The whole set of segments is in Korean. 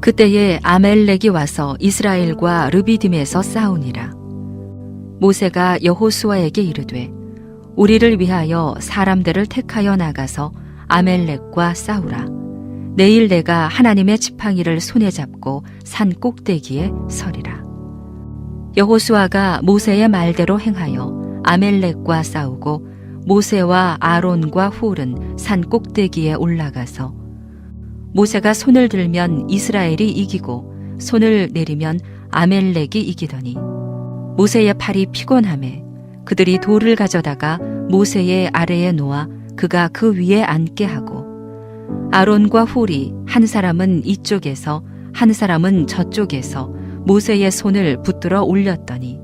그때에 아멜렉이 와서 이스라엘과 르비딤에서 싸우니라. 모세가 여호수아에게 이르되 우리를 위하여 사람들을 택하여 나가서 아멜렉과 싸우라. 내일 내가 하나님의 지팡이를 손에 잡고 산 꼭대기에 서리라. 여호수아가 모세의 말대로 행하여 아멜렉과 싸우고 모세와 아론과 훌은 산 꼭대기에 올라가서 모세가 손을 들면 이스라엘이 이기고 손을 내리면 아멜렉이 이기더니 모세의 팔이 피곤하매 그들이 돌을 가져다가 모세의 아래에 놓아 그가 그 위에 앉게 하고 아론과 훌이 한 사람은 이쪽에서 한 사람은 저쪽에서 모세의 손을 붙들어 올렸더니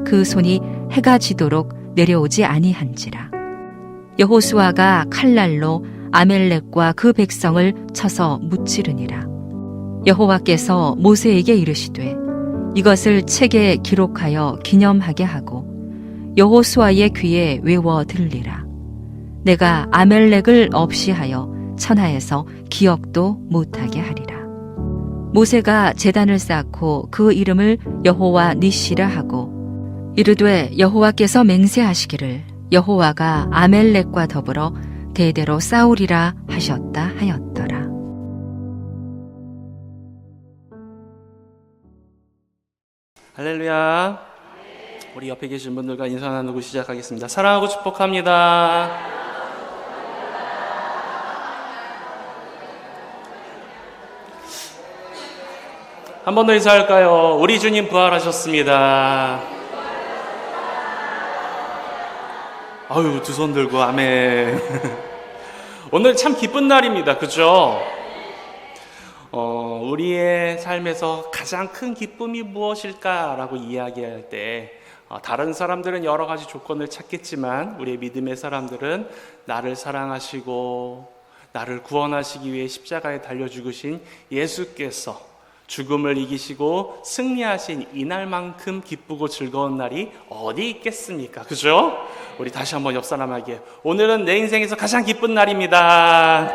그 손이 해가 지도록 내려오지 아니한지라. 여호수아가 칼날로 아멜렉과 그 백성을 쳐서 무찌르니라. 여호와께서 모세에게 이르시되 이것을 책에 기록하여 기념하게 하고 여호수아의 귀에 외워 들리라. 내가 아멜렉을 없이 하여 천하에서 기억도 못하게 하리라. 모세가 제단을 쌓고 그 이름을 여호와 니시라 하고 이르되 여호와께서 맹세하시기를 여호와가 아멜렉과 더불어 대대로 싸우리라 하셨다 하였더라. 할렐루야. 우리 옆에 계신 분들과 인사 나누고 시작하겠습니다. 사랑하고 축복합니다. 한 번 더 인사할까요? 우리 주님 부활하셨습니다. 아유, 두 손 들고 아멘. 오늘 참 기쁜 날입니다. 그죠? 우리의 삶에서 가장 큰 기쁨이 무엇일까라고 이야기할 때 다른 사람들은 여러 가지 조건을 찾겠지만 우리의 믿음의 사람들은 나를 사랑하시고 나를 구원하시기 위해 십자가에 달려 죽으신 예수께서 죽음을 이기시고 승리하신 이날만큼 기쁘고 즐거운 날이 어디 있겠습니까? 그죠? 우리 다시 한번 옆 사람에게 오늘은 내 인생에서 가장 기쁜 날입니다.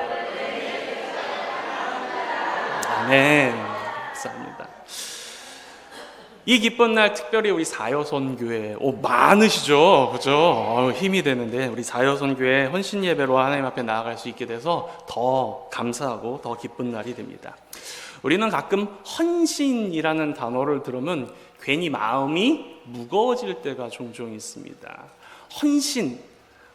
아멘. 감사합니다. 이 기쁜 날 특별히 우리 사여손교회 많으시죠? 그죠? 힘이 되는데 우리 사여손교회 헌신 예배로 하나님 앞에 나아갈 수 있게 돼서 더 감사하고 더 기쁜 날이 됩니다. 우리는 가끔 헌신이라는 단어를 들으면 괜히 마음이 무거워질 때가 종종 있습니다. 헌신,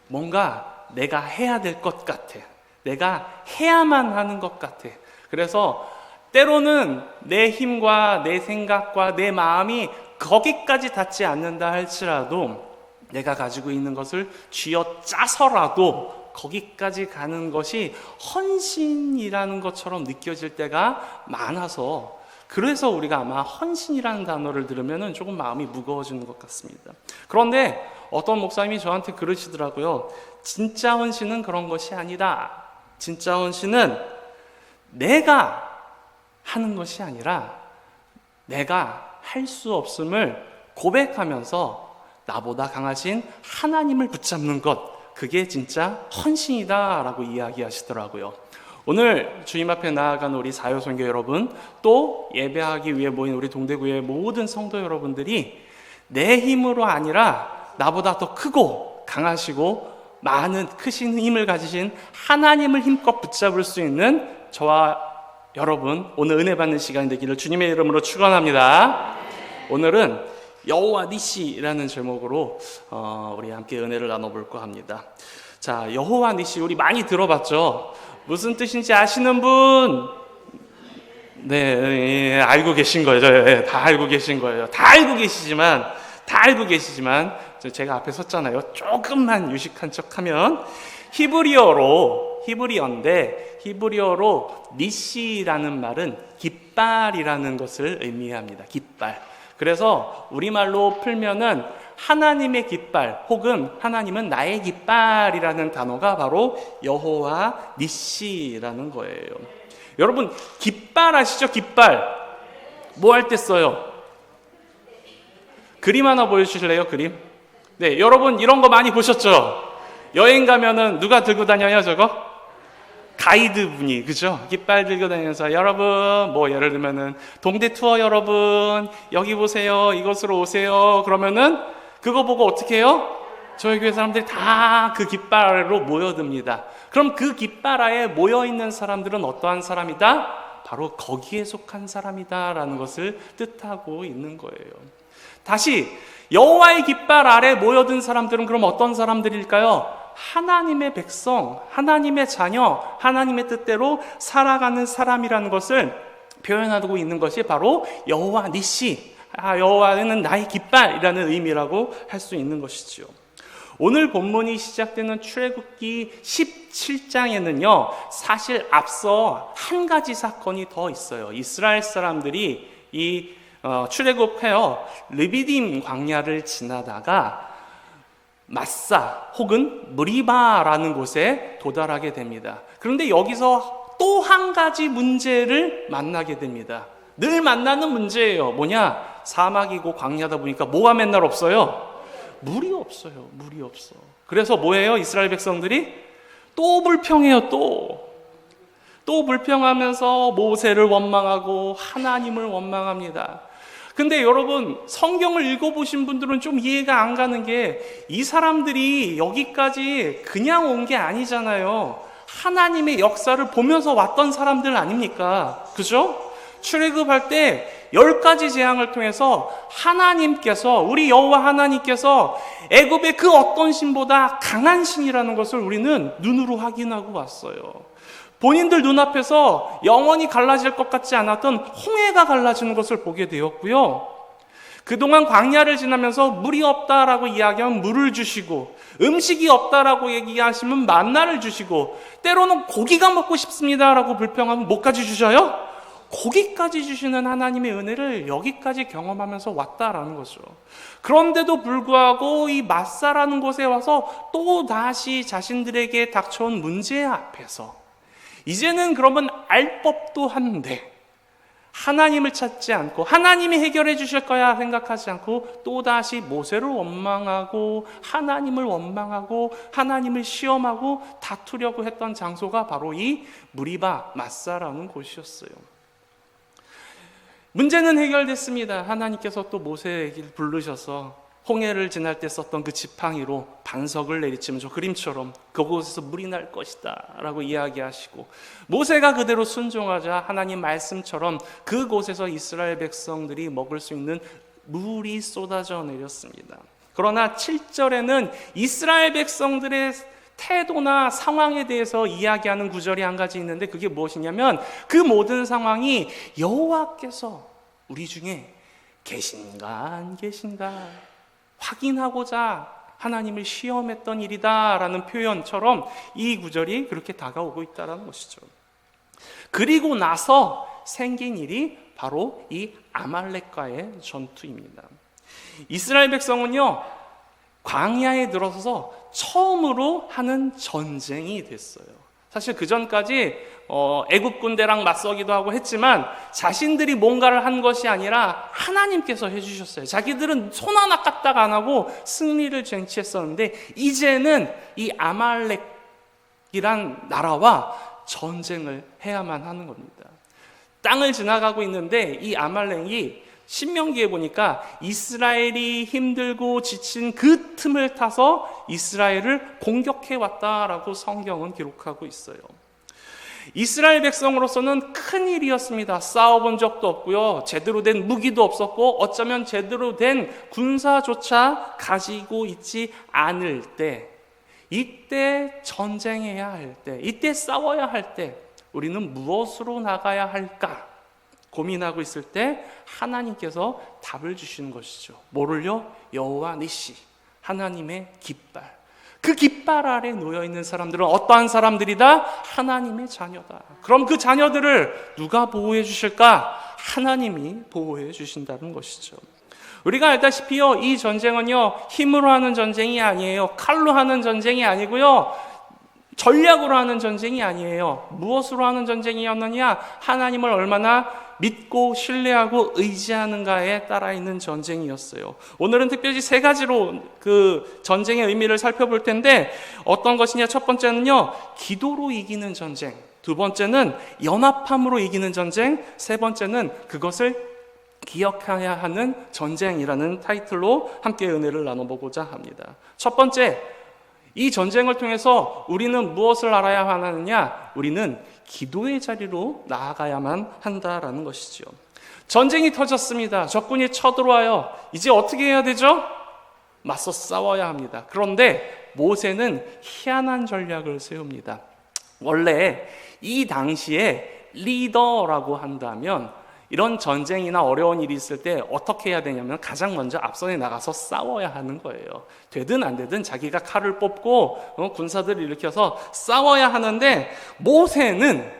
뭔가 내가 해야 될 것 같아. 내가 해야만 하는 것 같아. 그래서 때로는 내 힘과 내 생각과 내 마음이 거기까지 닿지 않는다 할지라도 내가 가지고 있는 것을 쥐어짜서라도 거기까지 가는 것이 헌신이라는 것처럼 느껴질 때가 많아서 그래서 우리가 아마 헌신이라는 단어를 들으면 조금 마음이 무거워지는 것 같습니다. 그런데 어떤 목사님이 저한테 그러시더라고요. 진짜 헌신은 그런 것이 아니다. 진짜 헌신은 내가 하는 것이 아니라 내가 할 수 없음을 고백하면서 나보다 강하신 하나님을 붙잡는 것, 그게 진짜 헌신이다라고 이야기하시더라고요. 오늘 주님 앞에 나아간 우리 사요선교 여러분, 또 예배하기 위해 모인 우리 동대구의 모든 성도 여러분들이 내 힘으로 아니라 나보다 더 크고 강하시고 많은 크신 힘을 가지신 하나님을 힘껏 붙잡을 수 있는 저와 여러분, 오늘 은혜 받는 시간이 되기를 주님의 이름으로 축원합니다. 오늘은 여호와 니시라는 제목으로 우리 함께 은혜를 나눠볼까 합니다. 자, 여호와 니시 우리 많이 들어봤죠? 무슨 뜻인지 아시는 분? 네, 알고 계신 거예요. 네, 다 알고 계신 거예요. 다 알고 계시지만 제가 앞에 섰잖아요. 조금만 유식한 척하면 히브리어로 니시라는 말은 깃발이라는 것을 의미합니다. 깃발. 그래서 우리말로 풀면은 하나님의 깃발 혹은 하나님은 나의 깃발이라는 단어가 바로 여호와 니시라는 거예요. 여러분, 깃발 아시죠? 깃발. 뭐 할 때 써요? 그림 하나 보여주실래요? 그림. 네, 여러분 이런 거 많이 보셨죠? 여행 가면은 누가 들고 다녀요, 저거? 가이드분이, 그죠? 깃발 들고 다니면서 여러분, 뭐 예를 들면은 동대 투어 여러분 여기 보세요, 이곳으로 오세요. 그러면은 그거 보고 어떻게 해요? 저희 교회 사람들이 다 그 깃발 아래로 모여듭니다. 그럼 그 깃발 아래에 모여있는 사람들은 어떠한 사람이다? 바로 거기에 속한 사람이다라는 것을 뜻하고 있는 거예요. 다시 여호와의 깃발 아래 모여든 사람들은 그럼 어떤 사람들일까요? 하나님의 백성, 하나님의 자녀, 하나님의 뜻대로 살아가는 사람이라는 것을 표현하고 있는 것이 바로 여호와 니시, 여호와는 나의 깃발이라는 의미라고 할 수 있는 것이죠. 오늘 본문이 시작되는 출애굽기 17장에는요, 사실 앞서 한 가지 사건이 더 있어요. 이스라엘 사람들이 이 출애굽해요 르비딤 광야를 지나다가 마사 혹은 무리바라는 곳에 도달하게 됩니다. 그런데 여기서 또 한 가지 문제를 만나게 됩니다. 늘 만나는 문제예요. 뭐냐? 사막이고 광야다 보니까 뭐가 맨날 없어요? 물이 없어요. 물이 없어. 그래서 뭐예요? 이스라엘 백성들이 또 불평해요. 또 불평하면서 모세를 원망하고 하나님을 원망합니다. 근데 여러분, 성경을 읽어보신 분들은 좀 이해가 안 가는 게, 이 사람들이 여기까지 그냥 온 게 아니잖아요. 하나님의 역사를 보면서 왔던 사람들 아닙니까? 그죠? 출애굽할 때 10가지 재앙을 통해서 하나님께서, 우리 여호와 하나님께서 애굽의 그 어떤 신보다 강한 신이라는 것을 우리는 눈으로 확인하고 왔어요. 본인들 눈앞에서 영원히 갈라질 것 같지 않았던 홍해가 갈라지는 것을 보게 되었고요. 그동안 광야를 지나면서 물이 없다라고 이야기하면 물을 주시고, 음식이 없다라고 얘기하시면 만나를 주시고, 때로는 고기가 먹고 싶습니다라고 불평하면 뭐까지 주셔요? 고기까지 주시는 하나님의 은혜를 여기까지 경험하면서 왔다라는 거죠. 그런데도 불구하고 이 마사라는 곳에 와서 또 다시 자신들에게 닥쳐온 문제 앞에서 이제는 그러면 알 법도 한데 하나님을 찾지 않고 하나님이 해결해 주실 거야 생각하지 않고 또다시 모세를 원망하고 하나님을 원망하고 하나님을 시험하고 다투려고 했던 장소가 바로 이 무리바 마사라는 곳이었어요. 문제는 해결됐습니다. 하나님께서 또 모세에게 부르셔서 홍해를 지날 때 썼던 그 지팡이로 반석을 내리치면서 그림처럼 그곳에서 물이 날 것이다 라고 이야기하시고, 모세가 그대로 순종하자 하나님 말씀처럼 그곳에서 이스라엘 백성들이 먹을 수 있는 물이 쏟아져 내렸습니다. 그러나 7절에는 이스라엘 백성들의 태도나 상황에 대해서 이야기하는 구절이 한 가지 있는데, 그게 무엇이냐면 그 모든 상황이 여호와께서 우리 중에 계신가 안 계신가 확인하고자 하나님을 시험했던 일이다 라는 표현처럼 이 구절이 그렇게 다가오고 있다는 것이죠. 그리고 나서 생긴 일이 바로 이 아말렉과의 전투입니다. 이스라엘 백성은요, 광야에 들어서서 처음으로 하는 전쟁이 됐어요. 사실 그 전까지 애굽 군대랑 맞서기도 하고 했지만 자신들이 뭔가를 한 것이 아니라 하나님께서 해주셨어요. 자기들은 손 하나 까딱 안 하고 승리를 쟁취했었는데 이제는 이 아말렉이란 나라와 전쟁을 해야만 하는 겁니다. 땅을 지나가고 있는데 이 아말렉이 신명기에 보니까 이스라엘이 힘들고 지친 그 틈을 타서 이스라엘을 공격해 왔다라고 성경은 기록하고 있어요. 이스라엘 백성으로서는 큰 일이었습니다. 싸워본 적도 없고요, 제대로 된 무기도 없었고 어쩌면 제대로 된 군사조차 가지고 있지 않을 때, 이때 전쟁해야 할 때, 이때 싸워야 할 때 우리는 무엇으로 나가야 할까 고민하고 있을 때 하나님께서 답을 주시는 것이죠. 뭐를요? 여호와 니시, 하나님의 깃발. 그 깃발 아래 놓여있는 사람들은 어떠한 사람들이다? 하나님의 자녀다. 그럼 그 자녀들을 누가 보호해 주실까? 하나님이 보호해 주신다는 것이죠. 우리가 알다시피요, 이 전쟁은요, 힘으로 하는 전쟁이 아니에요. 칼로 하는 전쟁이 아니고요, 전략으로 하는 전쟁이 아니에요. 무엇으로 하는 전쟁이었느냐? 하나님을 얼마나 믿고 신뢰하고 의지하는가에 따라 있는 전쟁이었어요. 오늘은 특별히 세 가지로 그 전쟁의 의미를 살펴볼 텐데, 어떤 것이냐? 첫 번째는요, 기도로 이기는 전쟁. 두 번째는 연합함으로 이기는 전쟁, 세 번째는 그것을 기억해야 하는 전쟁이라는 타이틀로 함께 은혜를 나눠보고자 합니다. 첫 번째, 이 전쟁을 통해서 우리는 무엇을 알아야 하느냐? 우리는 기도의 자리로 나아가야만 한다라는 것이죠. 전쟁이 터졌습니다. 적군이 쳐들어와요. 이제 어떻게 해야 되죠? 맞서 싸워야 합니다. 그런데 모세는 희한한 전략을 세웁니다. 원래 이 당시에 리더라고 한다면 이런 전쟁이나 어려운 일이 있을 때 어떻게 해야 되냐면 가장 먼저 앞선에 나가서 싸워야 하는 거예요. 되든 안 되든 자기가 칼을 뽑고 군사들을 일으켜서 싸워야 하는데 모세는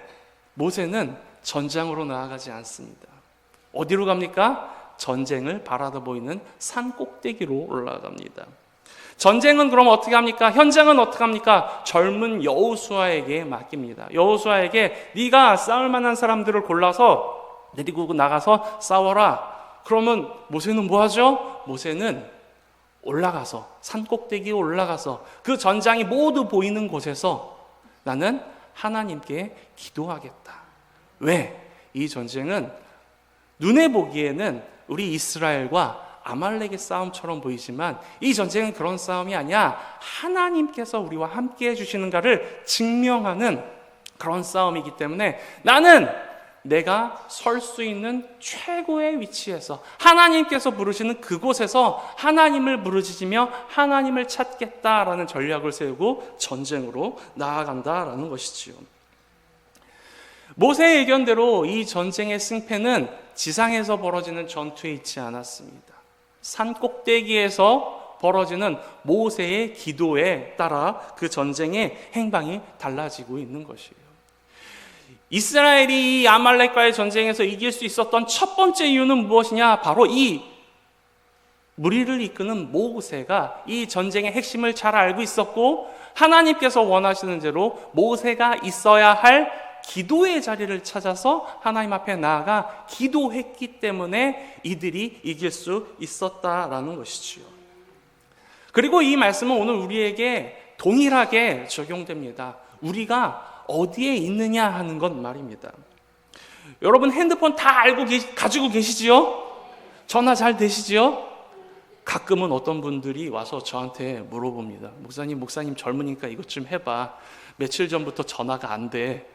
전장으로 나아가지 않습니다. 어디로 갑니까? 전쟁을 바라다 보이는 산 꼭대기로 올라갑니다. 전쟁은 그럼 어떻게 합니까? 현장은 어떻게 합니까? 젊은 여호수아에게 맡깁니다. 여호수아에게 네가 싸울 만한 사람들을 골라서 데리고 나가서 싸워라. 그러면 모세는 뭐 하죠? 모세는 올라가서 산 꼭대기에 올라가서 그 전장이 모두 보이는 곳에서 나는 하나님께 기도하겠다. 왜? 이 전쟁은 눈에 보기에는 우리 이스라엘과 아말렉의 싸움처럼 보이지만 이 전쟁은 그런 싸움이 아니야. 하나님께서 우리와 함께 해주시는가를 증명하는 그런 싸움이기 때문에 나는 내가 설 수 있는 최고의 위치에서 하나님께서 부르시는 그곳에서 하나님을 부르짖으며 하나님을 찾겠다라는 전략을 세우고 전쟁으로 나아간다라는 것이지요. 모세의 의견대로 이 전쟁의 승패는 지상에서 벌어지는 전투에 있지 않았습니다. 산 꼭대기에서 벌어지는 모세의 기도에 따라 그 전쟁의 행방이 달라지고 있는 것이에요. 이스라엘이 이 아말렉과의 전쟁에서 이길 수 있었던 첫 번째 이유는 무엇이냐? 바로 이 무리를 이끄는 모세가 이 전쟁의 핵심을 잘 알고 있었고 하나님께서 원하시는 대로 모세가 있어야 할 기도의 자리를 찾아서 하나님 앞에 나아가 기도했기 때문에 이들이 이길 수 있었다라는 것이지요. 그리고 이 말씀은 오늘 우리에게 동일하게 적용됩니다. 우리가 어디에 있느냐 하는 건 말입니다. 여러분 핸드폰 다 가지고 계시지요? 전화 잘 되시지요? 가끔은 어떤 분들이 와서 저한테 물어봅니다. 목사님 젊으니까 이것 좀 해봐. 며칠 전부터 전화가 안 돼.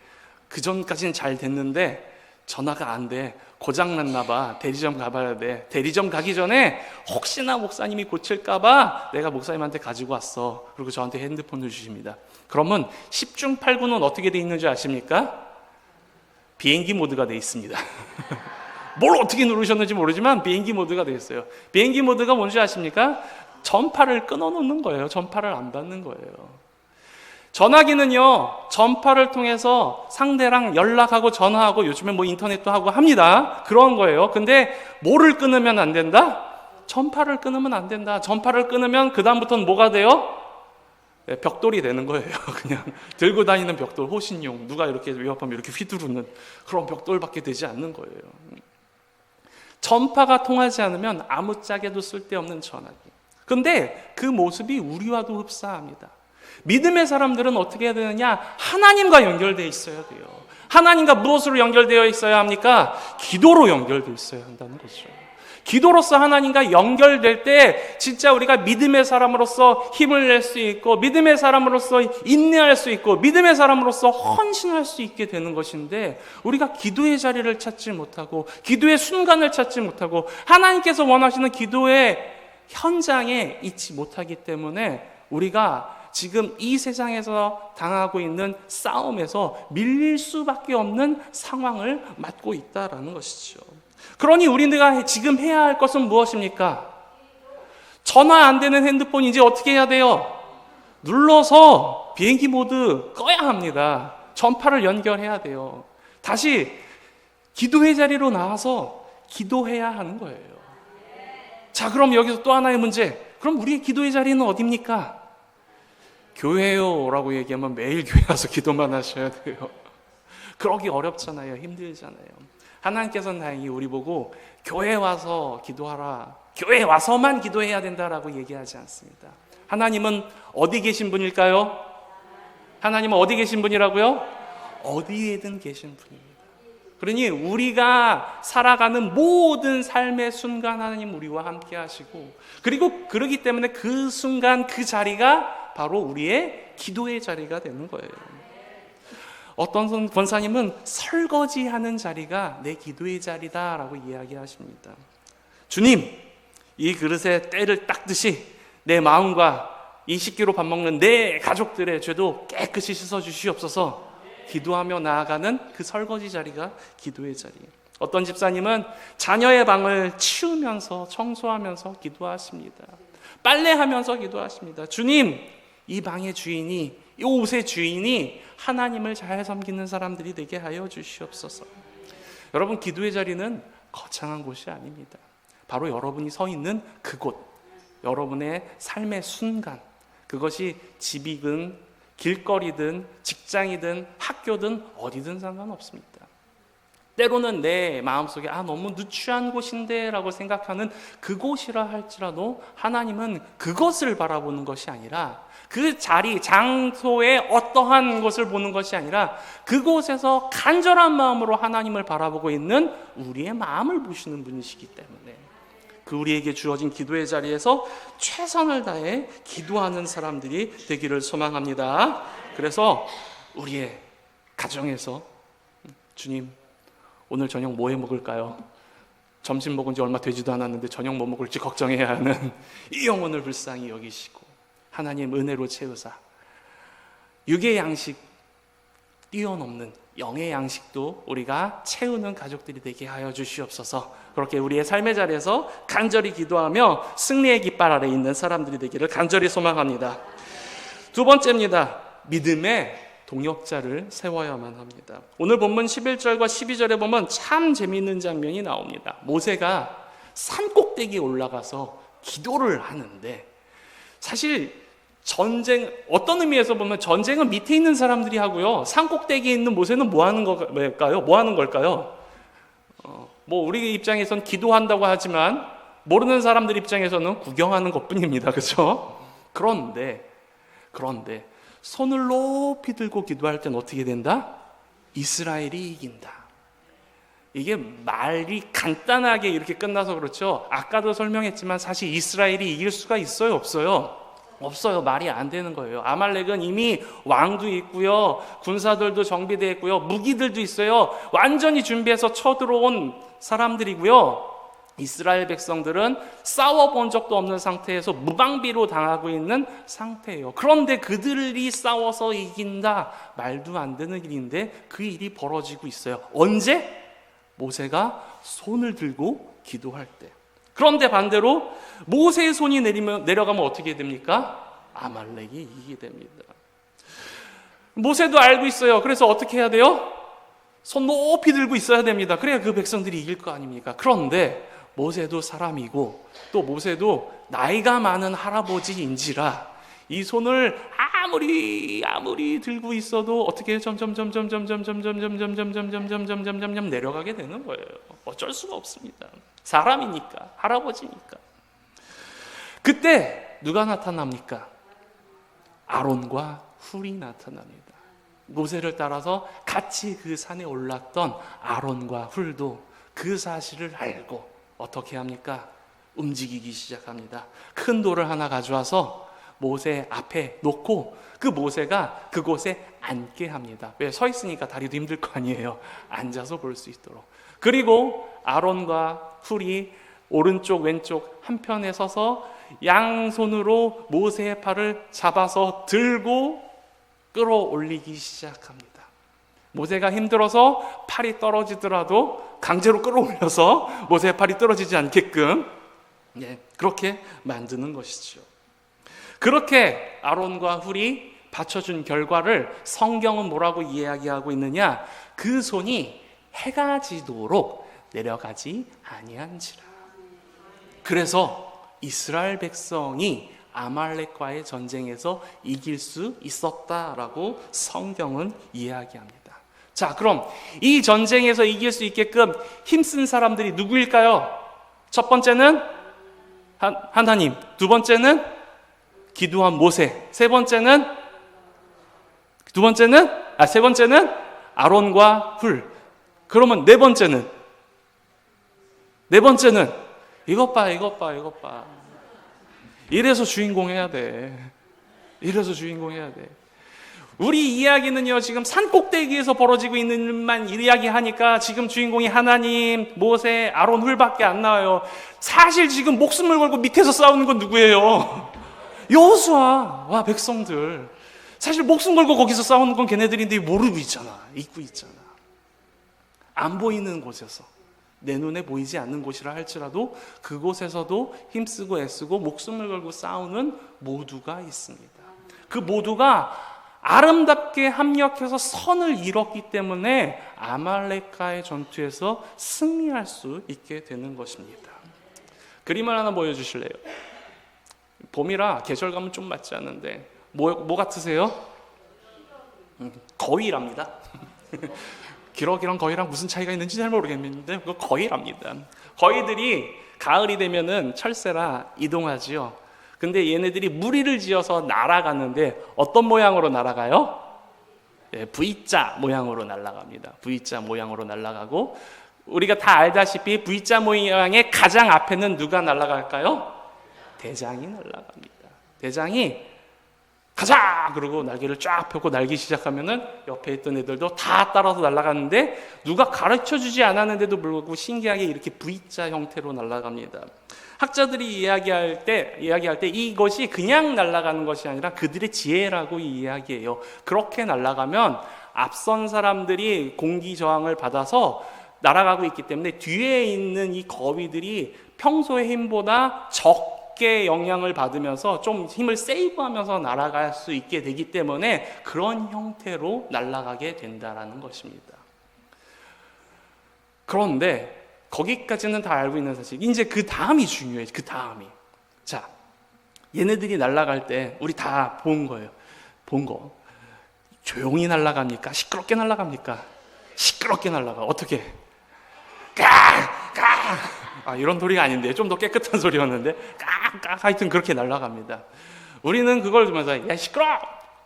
그 전까지는 잘 됐는데 전화가 안 돼. 고장났나 봐. 대리점 가봐야 돼. 대리점 가기 전에 혹시나 목사님이 고칠까 봐 내가 목사님한테 가지고 왔어. 그리고 저한테 핸드폰을 주십니다. 그러면 10중 8구는 어떻게 돼 있는지 아십니까? 비행기 모드가 돼 있습니다. 뭘 어떻게 누르셨는지 모르지만 비행기 모드가 돼 있어요. 비행기 모드가 뭔지 아십니까? 전파를 끊어놓는 거예요. 전파를 안 받는 거예요. 전화기는요, 전파를 통해서 상대랑 연락하고 전화하고 요즘에 뭐 인터넷도 하고 합니다. 그런 거예요. 근데 뭐를 끊으면 안 된다? 전파를 끊으면 안 된다. 전파를 끊으면 그다음부터는 뭐가 돼요? 네, 벽돌이 되는 거예요. 그냥 들고 다니는 벽돌, 호신용. 누가 이렇게 위협하면 이렇게 휘두르는 그런 벽돌밖에 되지 않는 거예요. 전파가 통하지 않으면 아무짝에도 쓸데없는 전화기. 근데 그 모습이 우리와도 흡사합니다. 믿음의 사람들은 어떻게 해야 되느냐? 하나님과 연결되어 있어야 돼요. 하나님과 무엇으로 연결되어 있어야 합니까? 기도로 연결되어 있어야 한다는 거죠. 기도로서 하나님과 연결될 때 진짜 우리가 믿음의 사람으로서 힘을 낼 수 있고 믿음의 사람으로서 인내할 수 있고 믿음의 사람으로서 헌신할 수 있게 되는 것인데 우리가 기도의 자리를 찾지 못하고 기도의 순간을 찾지 못하고 하나님께서 원하시는 기도의 현장에 있지 못하기 때문에 우리가 지금 이 세상에서 당하고 있는 싸움에서 밀릴 수밖에 없는 상황을 맞고 있다라는 것이죠. 그러니 우리가 지금 해야 할 것은 무엇입니까? 전화 안 되는 핸드폰 이제 어떻게 해야 돼요? 눌러서 비행기 모드 꺼야 합니다. 전파를 연결해야 돼요. 다시 기도의 자리로 나와서 기도해야 하는 거예요. 자, 그럼 여기서 또 하나의 문제. 그럼 우리의 기도의 자리는 어디입니까? 교회요 라고 얘기하면 매일 교회 와서 기도만 하셔야 돼요. 그러기 어렵잖아요. 힘들잖아요. 하나님께서는 다행히 우리 보고 교회 와서 기도하라, 교회 와서만 기도해야 된다라고 얘기하지 않습니다. 하나님은 어디 계신 분일까요? 하나님은 어디 계신 분이라고요? 어디에든 계신 분입니다. 그러니 우리가 살아가는 모든 삶의 순간 하나님 우리와 함께 하시고, 그리고 그러기 때문에 그 순간 그 자리가 바로 우리의 기도의 자리가 되는 거예요. 어떤 권사님은 설거지하는 자리가 내 기도의 자리다라고 이야기하십니다. 주님, 이 그릇에 때를 닦듯이 내 마음과 이 식기로 밥 먹는 내 가족들의 죄도 깨끗이 씻어주시옵소서. 기도하며 나아가는 그 설거지 자리가 기도의 자리예요. 어떤 집사님은 자녀의 방을 치우면서 청소하면서 기도하십니다. 빨래하면서 기도하십니다. 주님, 이 방의 주인이, 이 옷의 주인이 하나님을 잘 섬기는 사람들이 되게 하여 주시옵소서. 여러분, 기도의 자리는 거창한 곳이 아닙니다. 바로 여러분이 서 있는 그곳, 여러분의 삶의 순간, 그것이 집이든 길거리든 직장이든 학교든 어디든 상관없습니다. 때로는 내 마음속에 너무 누추한 곳인데 라고 생각하는 그곳이라 할지라도 하나님은 그것을 바라보는 것이 아니라, 그 자리, 장소의 어떠한 것을 보는 것이 아니라 그곳에서 간절한 마음으로 하나님을 바라보고 있는 우리의 마음을 보시는 분이시기 때문에 그 우리에게 주어진 기도의 자리에서 최선을 다해 기도하는 사람들이 되기를 소망합니다. 그래서 우리의 가정에서 주님, 오늘 저녁 뭐 해 먹을까요? 점심 먹은 지 얼마 되지도 않았는데 저녁 뭐 먹을지 걱정해야 하는 이 영혼을 불쌍히 여기시고 하나님 은혜로 채우사 육의 양식 뛰어넘는 영의 양식도 우리가 채우는 가족들이 되게 하여 주시옵소서. 그렇게 우리의 삶의 자리에서 간절히 기도하며 승리의 깃발 아래 있는 사람들이 되기를 간절히 소망합니다. 두 번째입니다. 믿음의 동역자를 세워야만 합니다. 오늘 본문 11절과 12절에 보면 참 재미있는 장면이 나옵니다. 모세가 산꼭대기에 올라가서 기도를 하는데, 사실 어떤 의미에서 보면 전쟁은 밑에 있는 사람들이 하고요, 산꼭대기에 있는 모세는 뭐 하는 걸까요? 우리 입장에선 기도한다고 하지만 모르는 사람들 입장에서는 구경하는 것뿐입니다. 그렇죠? 그런데 손을 높이 들고 기도할 땐 어떻게 된다? 이스라엘이 이긴다. 이게 말이 간단하게 이렇게 끝나서 그렇죠. 아까도 설명했지만 사실 이스라엘이 이길 수가 있어요, 없어요? 없어요. 말이 안 되는 거예요. 아말렉은 이미 왕도 있고요, 군사들도 정비되어 있고요, 무기들도 있어요. 완전히 준비해서 쳐들어온 사람들이고요. 이스라엘 백성들은 싸워본 적도 없는 상태에서 무방비로 당하고 있는 상태예요. 그런데 그들이 싸워서 이긴다? 말도 안 되는 일인데 그 일이 벌어지고 있어요. 언제? 모세가 손을 들고 기도할 때. 그런데 반대로 모세의 손이 내려가면 어떻게 됩니까? 아말렉이 이기게 됩니다. 모세도 알고 있어요. 그래서 어떻게 해야 돼요? 손 높이 들고 있어야 됩니다. 그래야 그 백성들이 이길 거 아닙니까? 그런데 모세도 사람이고 또 모세도 나이가 많은 할아버지인지라 이 손을 아무리 들고 있어도 어떻게 점점 내려가게 되는 거예요. 어쩔 수가 없습니다. 사람이니까, 할아버지니까. 그때 누가 나타납니까? 아론과 훌이 나타납니다. 모세를 따라서 같이 그 산에 올랐던 아론과 훌도 그 사실을 알고 어떻게 합니까? 움직이기 시작합니다. 큰 돌을 하나 가져와서 모세 앞에 놓고 그 모세가 그곳에 앉게 합니다. 왜? 서 있으니까 다리도 힘들 거 아니에요. 앉아서 볼 수 있도록. 그리고 아론과 훌이 오른쪽 왼쪽 한편에 서서 양손으로 모세의 팔을 잡아서 들고 끌어올리기 시작합니다. 모세가 힘들어서 팔이 떨어지더라도 강제로 끌어올려서 모세의 팔이 떨어지지 않게끔 그렇게 만드는 것이죠. 그렇게 아론과 훌이 받쳐준 결과를 성경은 뭐라고 이야기하고 있느냐? 그 손이 해가 지도록 내려가지 아니한지라. 그래서 이스라엘 백성이 아말렉과의 전쟁에서 이길 수 있었다라고 성경은 이야기합니다. 자, 그럼 이 전쟁에서 이길 수 있게끔 힘쓴 사람들이 누구일까요? 첫 번째는 하나님, 두 번째는 기도한 모세, 세 번째는 아론과 훌. 그러면 네 번째는 이것 봐. 이래서 주인공 해야 돼. 우리 이야기는요, 지금 산 꼭대기에서 벌어지고 있는 일만 이야기하니까 지금 주인공이 하나님, 모세, 아론, 훌밖에 안 나와요. 사실 지금 목숨을 걸고 밑에서 싸우는 건 누구예요? 여호수아와 백성들. 사실 목숨 걸고 거기서 싸우는 건 걔네들인데 모르고 있잖아. 잊고 있잖아. 안 보이는 곳에서, 내 눈에 보이지 않는 곳이라 할지라도 그곳에서도 힘쓰고 애쓰고 목숨을 걸고 싸우는 모두가 있습니다. 그 모두가 아름답게 합력해서 선을 이뤘기 때문에 아말렉과의 전투에서 승리할 수 있게 되는 것입니다. 그림을 하나 보여주실래요? 봄이라 계절감은 좀 맞지 않는데 뭐 같으세요? 거위랍니다. 기러기랑 거위랑 무슨 차이가 있는지 잘 모르겠는데 그거 거위랍니다. 거위들이 가을이 되면은 철새라 이동하지요. 근데 얘네들이 무리를 지어서 날아가는데 어떤 모양으로 날아가요? V자 모양으로 날아갑니다. V자 모양으로 날아가고, 우리가 다 알다시피 V자 모양의 가장 앞에는 누가 날아갈까요? 대장이 날아갑니다. 대장이 가자! 그러고 날개를 쫙 펴고 날기 시작하면은 옆에 있던 애들도 다 따라서 날아가는데 누가 가르쳐 주지 않았는데도 불구하고 신기하게 이렇게 V자 형태로 날아갑니다. 학자들이 이야기할 때 이것이 그냥 날아가는 것이 아니라 그들의 지혜라고 이야기해요. 그렇게 날아가면 앞선 사람들이 공기 저항을 받아서 날아가고 있기 때문에 뒤에 있는 이 거위들이 평소의 힘보다 적게 영향을 받으면서 좀 힘을 세이브하면서 날아갈 수 있게 되기 때문에 그런 형태로 날아가게 된다는 것입니다. 그런데 거기까지는 다 알고 있는 사실. 이제 그 다음이 중요해요. 그 다음이. 자, 얘네들이 날아갈 때 우리 다 본 거예요. 본 거. 조용히 날아갑니까? 시끄럽게 날아갑니까? 시끄럽게 날아가. 어떻게? 이런 소리가 아닌데 좀 더 깨끗한 소리였는데 하여튼 그렇게 날아갑니다. 우리는 그걸 보면서 야 시끄러!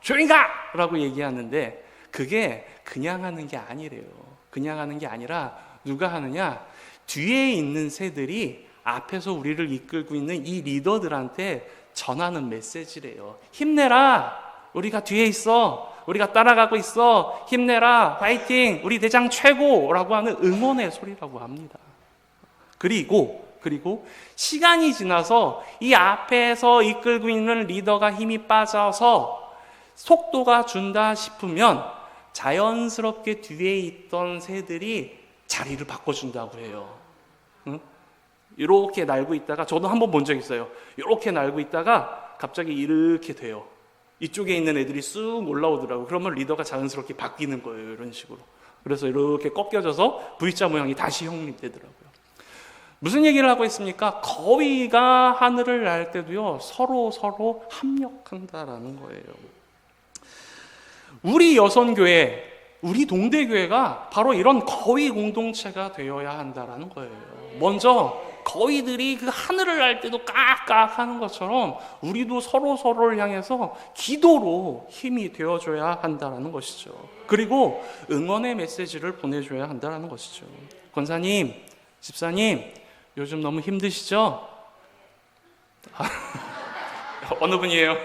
조용히 가! 라고 얘기하는데 그게 그냥 하는 게 아니래요. 그냥 하는 게 아니라 누가 하느냐? 뒤에 있는 새들이 앞에서 우리를 이끌고 있는 이 리더들한테 전하는 메시지래요. 힘내라! 우리가 뒤에 있어! 우리가 따라가고 있어! 힘내라! 화이팅! 우리 대장 최고! 라고 하는 응원의 소리라고 합니다. 그리고 시간이 지나서 이 앞에서 이끌고 있는 리더가 힘이 빠져서 속도가 준다 싶으면 자연스럽게 뒤에 있던 새들이 자리를 바꿔준다고 해요. 이렇게 날고 있다가 저도 한번 본 적 있어요. 이렇게 날고 있다가 갑자기 이렇게 돼요. 이쪽에 있는 애들이 쑥 올라오더라고요. 그러면 리더가 자연스럽게 바뀌는 거예요. 이런 식으로. 그래서 이렇게 꺾여져서 V자 모양이 다시 형성되더라고요. 무슨 얘기를 하고 있습니까? 거위가 하늘을 날 때도요, 서로 합력한다라는 거예요. 우리 여선교회, 우리 동대교회가 바로 이런 거위 공동체가 되어야 한다라는 거예요. 먼저 거위들이 그 하늘을 날 때도 깍깍 하는 것처럼 우리도 서로를 향해서 기도로 힘이 되어줘야 한다라는 것이죠. 그리고 응원의 메시지를 보내줘야 한다라는 것이죠. 권사님, 집사님, 요즘 너무 힘드시죠? 어느 분이에요?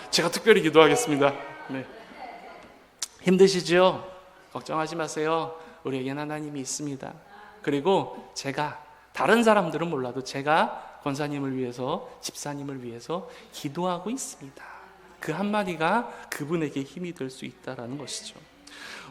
제가 특별히 기도하겠습니다. 네. 힘드시죠? 걱정하지 마세요. 우리에겐 하나님이 있습니다. 그리고 제가, 다른 사람들은 몰라도 제가 권사님을 위해서, 집사님을 위해서 기도하고 있습니다. 그 한마디가 그분에게 힘이 될 수 있다는 것이죠.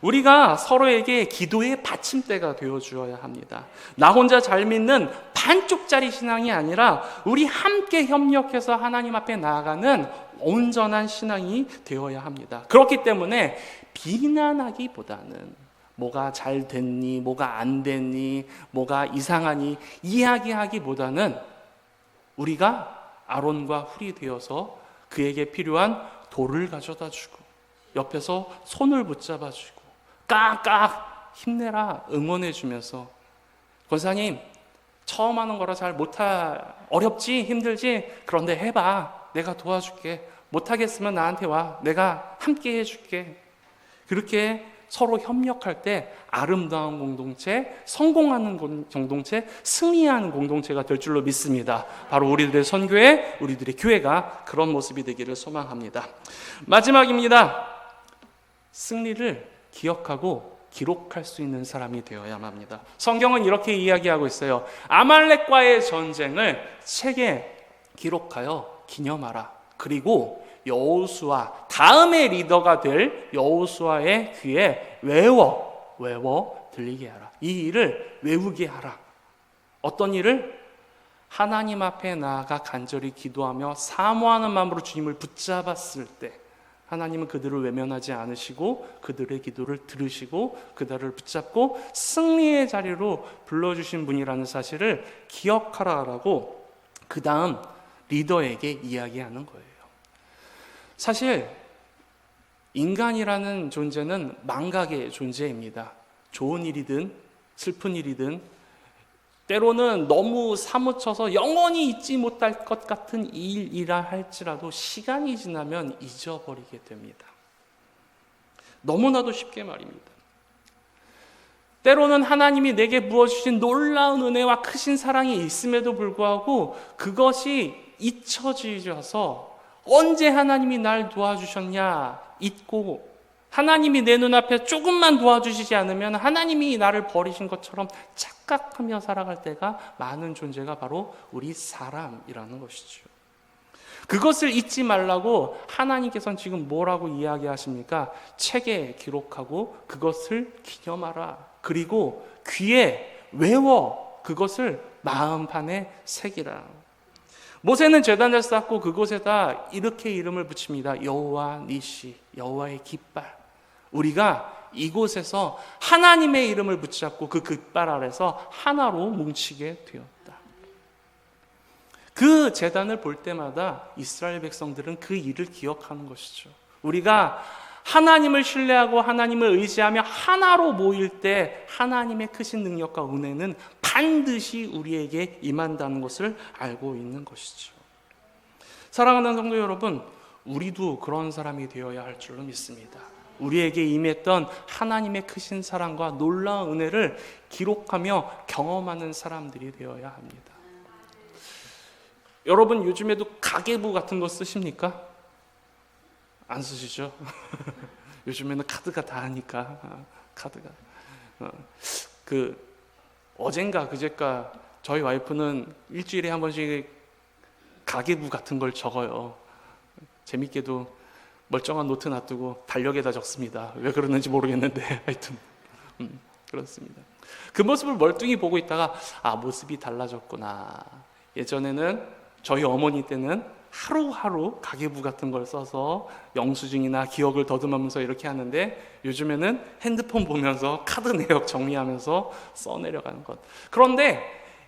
우리가 서로에게 기도의 받침대가 되어주어야 합니다. 나 혼자 잘 믿는 반쪽짜리 신앙이 아니라 우리 함께 협력해서 하나님 앞에 나아가는 온전한 신앙이 되어야 합니다. 그렇기 때문에 비난하기보다는 뭐가 잘 됐니, 뭐가 안 됐니, 뭐가 이상하니 이야기하기보다는 우리가 아론과 훌이 되어서 그에게 필요한 돌을 가져다 주고 옆에서 손을 붙잡아 주고 깍깍 힘내라 응원해 주면서 권사님 처음 하는 거라 잘 어렵지 힘들지 그런데 해봐 내가 도와줄게 못하겠으면 나한테 와 내가 함께 해줄게 그렇게 서로 협력할 때 아름다운 공동체, 성공하는 공동체, 승리하는 공동체가 될 줄로 믿습니다. 바로 우리들의 선교회, 우리들의 교회가 그런 모습이 되기를 소망합니다. 마지막입니다. 승리를 기억하고 기록할 수 있는 사람이 되어야만 합니다. 성경은 이렇게 이야기하고 있어요. 아말렉과의 전쟁을 책에 기록하여 기념하라. 그리고 여호수아, 다음의 리더가 될 여호수아의 귀에 외워 들리게 하라. 이 일을 외우게 하라. 어떤 일을? 하나님 앞에 나아가 간절히 기도하며 사모하는 마음으로 주님을 붙잡았을 때 하나님은 그들을 외면하지 않으시고 그들의 기도를 들으시고 그들을 붙잡고 승리의 자리로 불러주신 분이라는 사실을 기억하라라고 그 다음 리더에게 이야기하는 거예요. 사실 인간이라는 존재는 망각의 존재입니다. 좋은 일이든 슬픈 일이든 때로는 너무 사무쳐서 영원히 잊지 못할 것 같은 일이라 할지라도 시간이 지나면 잊어버리게 됩니다. 너무나도 쉽게 말입니다. 때로는 하나님이 내게 부어주신 놀라운 은혜와 크신 사랑이 있음에도 불구하고 그것이 잊혀지셔서 언제 하나님이 날 도와주셨냐 잊고 하나님이 내 눈앞에 조금만 도와주시지 않으면 하나님이 나를 버리신 것처럼 착각하며 살아갈 때가 많은 존재가 바로 우리 사람이라는 것이죠. 그것을 잊지 말라고 하나님께서는 지금 뭐라고 이야기하십니까? 책에 기록하고 그것을 기념하라. 그리고 귀에 외워 그것을 마음판에 새기라. 모세는 제단을 쌓고 그곳에다 이렇게 이름을 붙입니다. 여호와 니시, 여호와의 깃발. 우리가 이곳에서 하나님의 이름을 붙잡고 그 깃발 아래서 하나로 뭉치게 되었다. 그 제단을 볼 때마다 이스라엘 백성들은 그 일을 기억하는 것이죠. 우리가 하나님을 신뢰하고 하나님을 의지하며 하나로 모일 때 하나님의 크신 능력과 은혜는 반드시 우리에게 임한다는 것을 알고 있는 것이죠. 사랑하는 성도 여러분, 우리도 그런 사람이 되어야 할 줄로 믿습니다. 우리에게 임했던 하나님의 크신 사랑과 놀라운 은혜를 기록하며 경험하는 사람들이 되어야 합니다. 여러분 요즘에도 가계부 같은 거 쓰십니까? 안 쓰시죠? 요즘에는 카드가 다 하니까 카드가 어젠가 그제가 저희 와이프는 일주일에 한 번씩 가계부 같은 걸 적어요. 재밌게도 멀쩡한 노트 놔두고 달력에다 적습니다. 왜 그러는지 모르겠는데 하여튼 그렇습니다. 그 모습을 멀뚱히 보고 있다가 모습이 달라졌구나. 예전에는 저희 어머니 때는 하루하루 가계부 같은 걸 써서 영수증이나 기억을 더듬으면서 이렇게 하는데 요즘에는 핸드폰 보면서 카드 내역 정리하면서 써내려가는 것. 그런데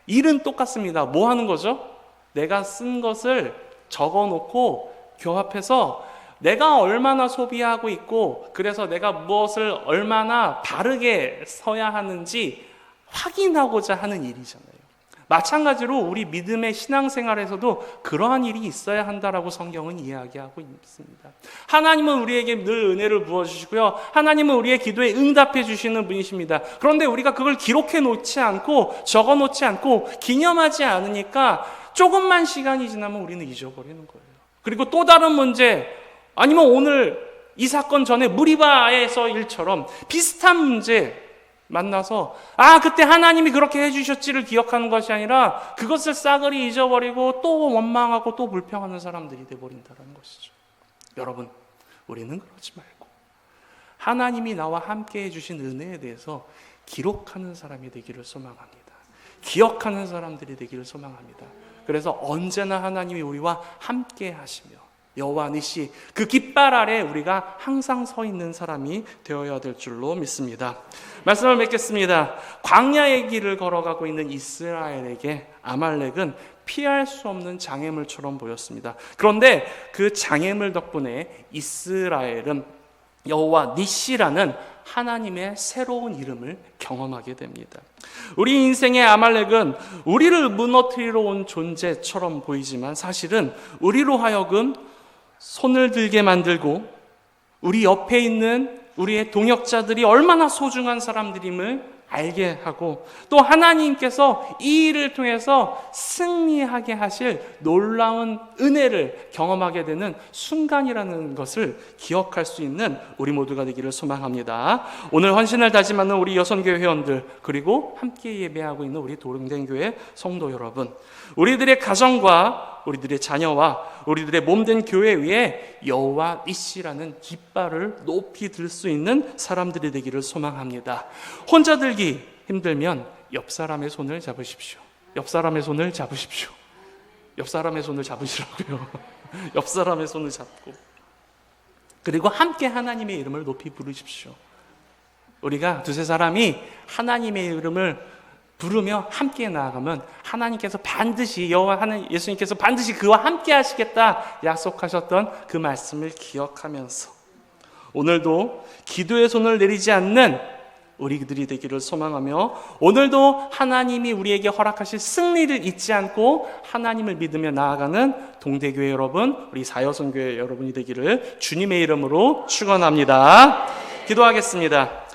일은 똑같습니다. 뭐 하는 거죠? 내가 쓴 것을 적어놓고 교합해서 내가 얼마나 소비하고 있고 그래서 내가 무엇을 얼마나 바르게 써야 하는지 확인하고자 하는 일이잖아요. 마찬가지로 우리 믿음의 신앙생활에서도 그러한 일이 있어야 한다라고 성경은 이야기하고 있습니다. 하나님은 우리에게 늘 은혜를 부어주시고요. 하나님은 우리의 기도에 응답해 주시는 분이십니다. 그런데 우리가 그걸 기록해 놓지 않고 적어 놓지 않고 기념하지 않으니까 조금만 시간이 지나면 우리는 잊어버리는 거예요. 그리고 또 다른 문제, 아니면 오늘 이 사건 전에 무리바에서 일처럼 비슷한 문제 만나서 그때 하나님이 그렇게 해주셨지를 기억하는 것이 아니라 그것을 싸그리 잊어버리고 또 원망하고 또 불평하는 사람들이 되어버린다는 것이죠. 여러분, 우리는 그러지 말고 하나님이 나와 함께 해주신 은혜에 대해서 기록하는 사람이 되기를 소망합니다. 기억하는 사람들이 되기를 소망합니다. 그래서 언제나 하나님이 우리와 함께 하시며 여호와 니시, 그 깃발 아래 우리가 항상 서 있는 사람이 되어야 될 줄로 믿습니다. 말씀을 맺겠습니다. 광야의 길을 걸어가고 있는 이스라엘에게 아말렉은 피할 수 없는 장애물처럼 보였습니다. 그런데 그 장애물 덕분에 이스라엘은 여호와 니시라는 하나님의 새로운 이름을 경험하게 됩니다. 우리 인생의 아말렉은 우리를 무너뜨리러 온 존재처럼 보이지만 사실은 우리로 하여금 손을 들게 만들고 우리 옆에 있는 우리의 동역자들이 얼마나 소중한 사람들임을 알게 하고, 또 하나님께서 이 일을 통해서 승리하게 하실 놀라운 은혜를 경험하게 되는 순간이라는 것을 기억할 수 있는 우리 모두가 되기를 소망합니다. 오늘 헌신을 다짐하는 우리 여선교회 회원들, 그리고 함께 예배하고 있는 우리 도릉대교회 성도 여러분, 우리들의 가정과 우리들의 자녀와 우리들의 몸된 교회 위에 여호와 니시라는 깃발을 높이 들 수 있는 사람들이 되기를 소망합니다. 혼자 들기 힘들면 옆 사람의 손을 잡으십시오. 옆 사람의 손을 잡으십시오. 옆 사람의 손을 잡으시라고요. 옆 사람의 손을 잡고, 그리고 함께 하나님의 이름을 높이 부르십시오. 우리가 두세 사람이 하나님의 이름을 부르며 함께 나아가면 하나님께서 반드시, 여호와 하나님 예수님께서 반드시 그와 함께 하시겠다 약속하셨던 그 말씀을 기억하면서 오늘도 기도의 손을 내리지 않는 우리들이 되기를 소망하며, 오늘도 하나님이 우리에게 허락하실 승리를 잊지 않고 하나님을 믿으며 나아가는 동대교회 여러분, 우리 사여선교회 여러분이 되기를 주님의 이름으로 축원합니다. 기도하겠습니다.